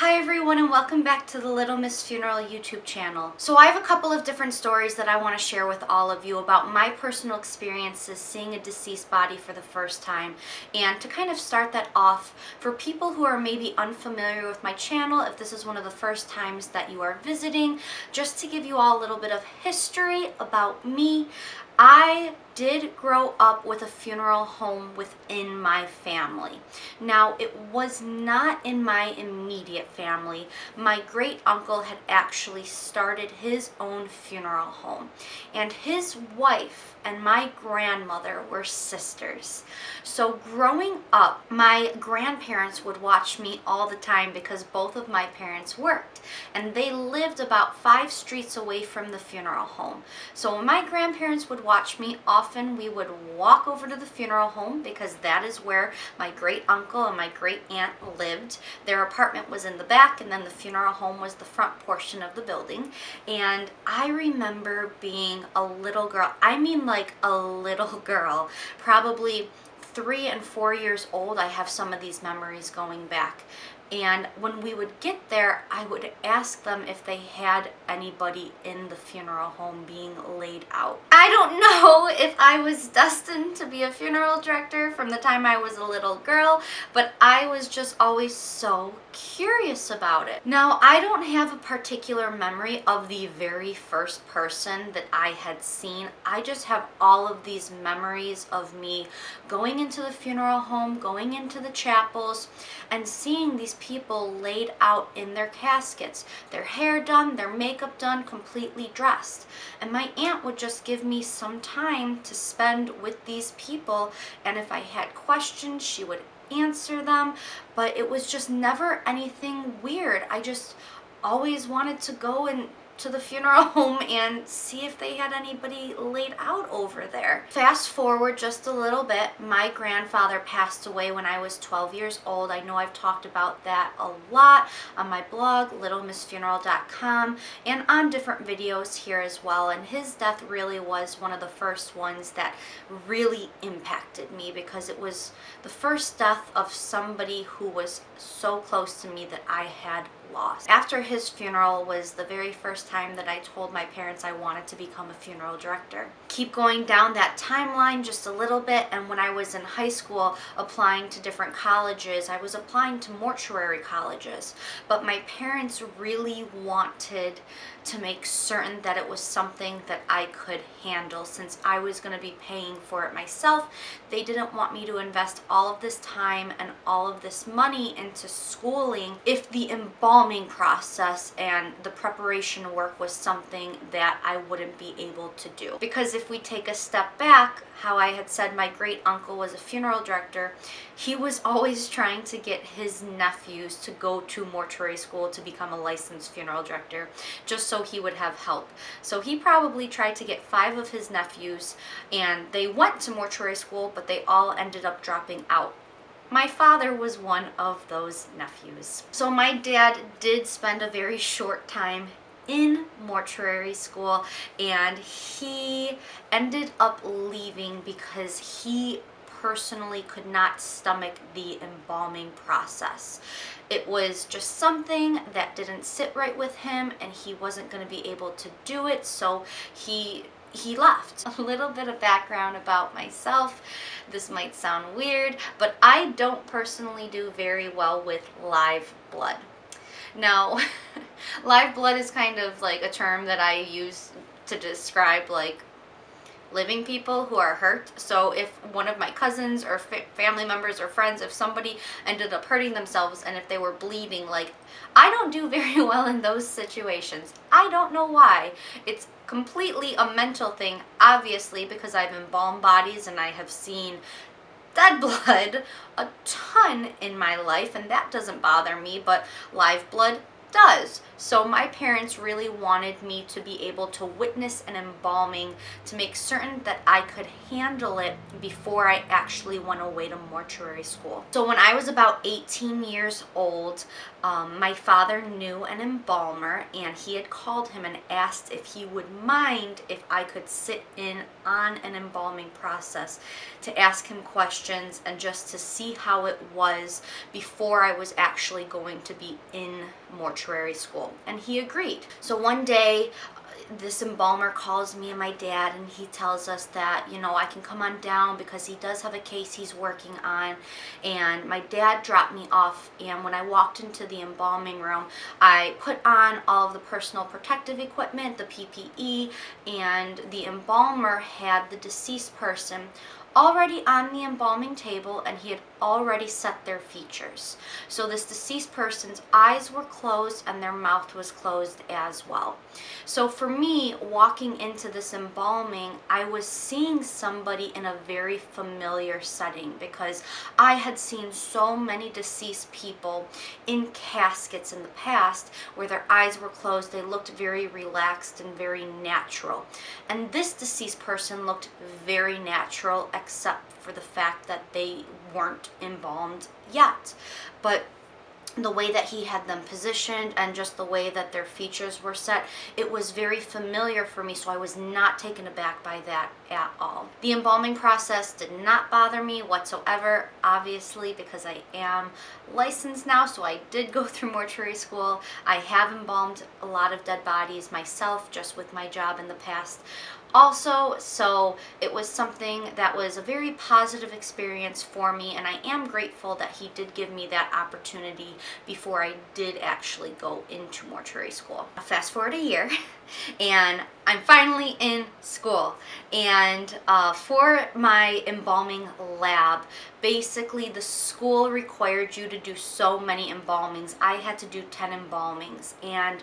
Hi everyone and welcome back to the Little Miss Funeral YouTube channel. So I have a couple of different stories that I want to share with all of you about my personal experiences seeing a deceased body for the first time. And to kind of start that off, for people who are maybe unfamiliar with my channel, if this is one of the first times that you are visiting, just to give you all a little bit of history about me, I did grow up with a funeral home within my family. Now, it was not in my immediate family. My great uncle had actually started his own funeral home, and his wife and my grandmother were sisters. So growing up, my grandparents would watch me all the time because both of my parents worked, and they lived about 5 streets away from the funeral home. So when my grandparents would watch me, often we would walk over to the funeral home because that is where my great uncle and my great aunt lived. Their apartment was in the back, and then the funeral home was the front portion of the building. And I remember being a little girl, I mean like a little girl, probably 3 and 4 years old. I have some of these memories going back. And when we would get there, I would ask them if they had anybody in the funeral home being laid out. I don't know if I was destined to be a funeral director from the time I was a little girl, but I was just always so curious about it. Now, I don't have a particular memory of the very first person that I had seen. I just have all of these memories of me going into the funeral home, going into the chapels, and seeing these people laid out in their caskets, their hair done, their makeup done, completely dressed. And my aunt would just give me some time to spend with these people, and if I had questions, she would answer them, but it was just never anything weird. I just always wanted to go and to the funeral home and see if they had anybody laid out over there. Fast forward just a little bit, my grandfather passed away when I was 12 years old. I know I've talked about that a lot on my blog, littlemissfuneral.com, and on different videos here as well. And his death really was one of the first ones that really impacted me because it was the first death of somebody who was so close to me that I had lost. After his funeral was the very first time that I told my parents I wanted to become a funeral director. Keep going down that timeline just a little bit, and when I was in high school applying to different colleges, I was applying to mortuary colleges, but my parents really wanted to make certain that it was something that I could handle. Since I was going to be paying for it myself, they didn't want me to invest all of this time and all of this money into schooling if the embalming process and the preparation work was something that I wouldn't be able to do. Because if we take a step back, how I had said my great uncle was a funeral director, he was always trying to get his nephews to go to mortuary school to become a licensed funeral director, just so he would have help. So he probably tried to get 5 of his nephews, and they went to mortuary school, but they all ended up dropping out. My father was one of those nephews. So my dad did spend a very short time in mortuary school, and he ended up leaving because he personally could not stomach the embalming process. It was just something that didn't sit right with him, and he wasn't going to be able to do it, so he left. A little bit of background about myself. This might sound weird, but I don't personally do very well with live blood. Now, live blood is kind of like a term that I use to describe like living people who are hurt. So if one of my cousins or family members or friends, if somebody ended up hurting themselves and if they were bleeding, like, I don't do very well in those situations. I don't know why. It's completely a mental thing, obviously, because I've embalmed bodies and I have seen dead blood a ton in my life, and that doesn't bother me, but live blood does. So my parents really wanted me to be able to witness an embalming to make certain that I could handle it before I actually went away to mortuary school. So when I was about 18 years old, My father knew an embalmer, and he had called him and asked if he would mind if I could sit in on an embalming process to ask him questions and just to see how it was before I was actually going to be in mortuary school. And he agreed. So one day, this embalmer calls me and my dad, and he tells us that, I can come on down because he does have a case he's working on. And my dad dropped me off, and when I walked into the embalming room, I put on all of the personal protective equipment, the PPE, and the embalmer had the deceased person already on the embalming table, and he had already set their features. So this deceased person's eyes were closed and their mouth was closed as well. So for me, walking into this embalming, I was seeing somebody in a very familiar setting because I had seen so many deceased people in caskets in the past where their eyes were closed. They looked very relaxed and very natural. And this deceased person looked very natural, except for the fact that they weren't embalmed yet. But the way that he had them positioned and just the way that their features were set, it was very familiar for me, so I was not taken aback by that at all. The embalming process did not bother me whatsoever, obviously, because I am licensed now, so I did go through mortuary school. I have embalmed a lot of dead bodies myself just with my job in the past also, so it was something that was a very positive experience for me, and I am grateful that he did give me that opportunity before I did actually go into mortuary school. Fast forward a year and I'm finally in school, and for my embalming lab, basically the school required you to do so many embalmings. I had to do 10 embalmings, and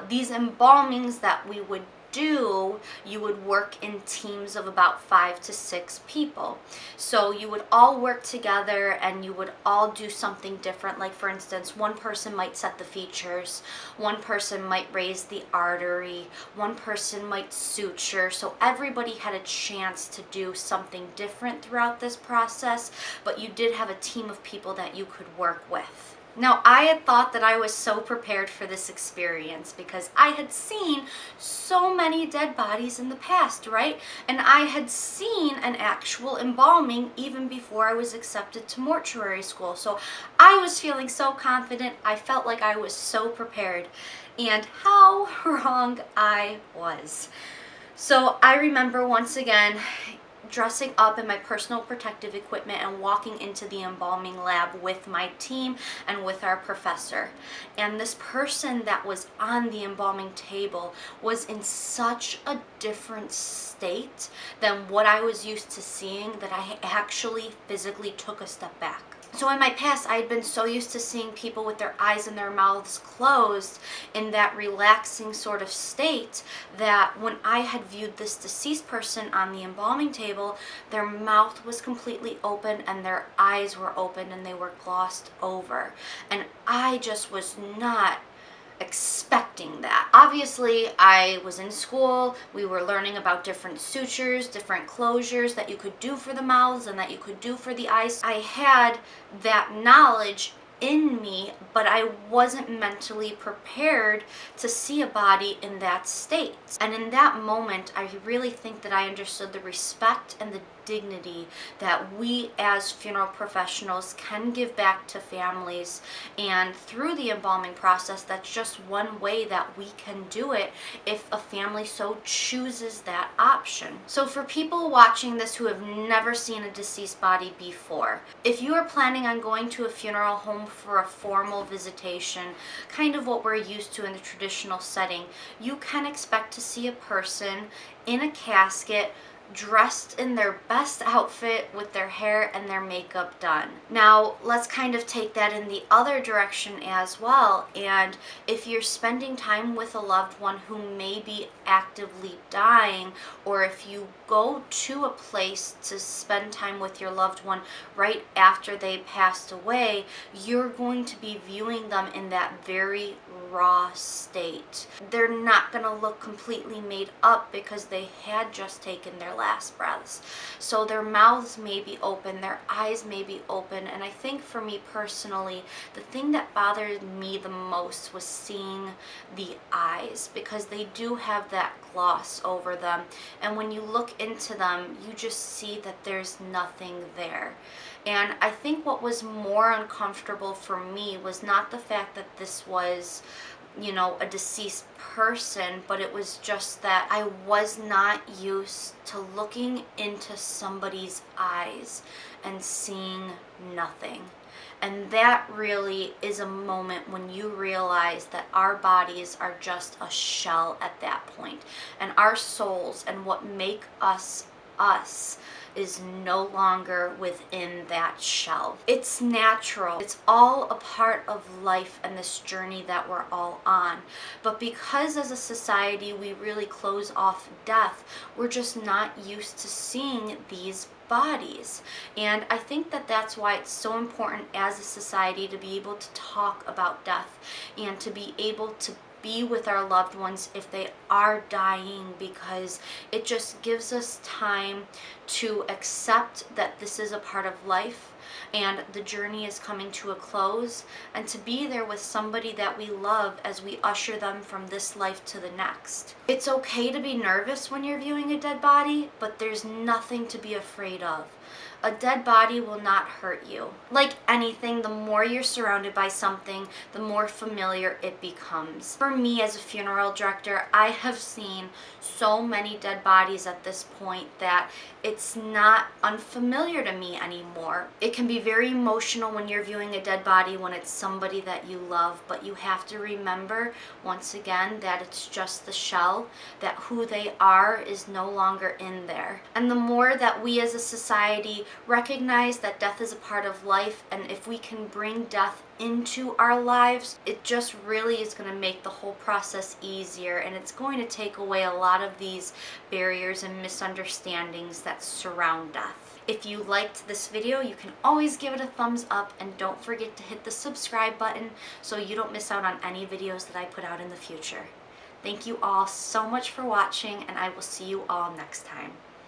these embalmings that we would do, you would work in teams of about 5 to 6 people. So you would all work together and you would all do something different. Like for instance, one person might set the features, one person might raise the artery, one person might suture. So everybody had a chance to do something different throughout this process, but you did have a team of people that you could work with. Now, I had thought that I was so prepared for this experience because I had seen so many dead bodies in the past, right? And I had seen an actual embalming even before I was accepted to mortuary school. So I was feeling so confident. I felt like I was so prepared. And how wrong I was. So I remember once again dressing up in my personal protective equipment and walking into the embalming lab with my team and with our professor. And this person that was on the embalming table was in such a different state than what I was used to seeing that I actually physically took a step back. So in my past, I had been so used to seeing people with their eyes and their mouths closed in that relaxing sort of state that when I had viewed this deceased person on the embalming table, their mouth was completely open and their eyes were open and they were glossed over. And I just was not expecting that. Obviously, I was in school, we were learning about different sutures, different closures that you could do for the mouths and that you could do for the eyes. I had that knowledge in me, but I wasn't mentally prepared to see a body in that state. And in that moment, I really think that I understood the respect and the dignity that we as funeral professionals can give back to families. And through the embalming process, that's just one way that we can do it if a family so chooses that option. So for people watching this who have never seen a deceased body before, if you are planning on going to a funeral home for a formal visitation, kind of what we're used to in the traditional setting, you can expect to see a person in a casket dressed in their best outfit with their hair and their makeup done. Now, let's kind of take that in the other direction as well. And if you're spending time with a loved one who may be actively dying, or if you go to a place to spend time with your loved one right after they passed away, you're going to be viewing them in that very raw state. They're not going to look completely made up because they had just taken their last breaths. So their mouths may be open, their eyes may be open, and I think for me personally, the thing that bothered me the most was seeing the eyes, because they do have that gloss over them, and when you look into them, you just see that there's nothing there. And I think what was more uncomfortable for me was not the fact that this was, you know, a deceased person, but it was just that I was not used to looking into somebody's eyes and seeing nothing. And that really is a moment when you realize that our bodies are just a shell at that point, and our souls and what make us us is no longer within that shell. It's natural. It's all a part of life and this journey that we're all on. But because as a society we really close off death, we're just not used to seeing these bodies. And I think that that's why it's so important as a society to be able to talk about death and to be able to be with our loved ones if they are dying, because it just gives us time to accept that this is a part of life and the journey is coming to a close, and to be there with somebody that we love as we usher them from this life to the next. It's okay to be nervous when you're viewing a dead body, but there's nothing to be afraid of. A dead body will not hurt you. Like anything, the more you're surrounded by something, the more familiar it becomes. For me as a funeral director, I have seen so many dead bodies at this point that it's not unfamiliar to me anymore. It can be very emotional when you're viewing a dead body when it's somebody that you love, but you have to remember once again that it's just the shell, that who they are is no longer in there. And the more that we as a society recognize that death is a part of life, and if we can bring death into our lives, it just really is going to make the whole process easier, and it's going to take away a lot of these barriers and misunderstandings that surround death. If you liked this video, you can always give it a thumbs up, and don't forget to hit the subscribe button so you don't miss out on any videos that I put out in the future. Thank you all so much for watching, and I will see you all next time.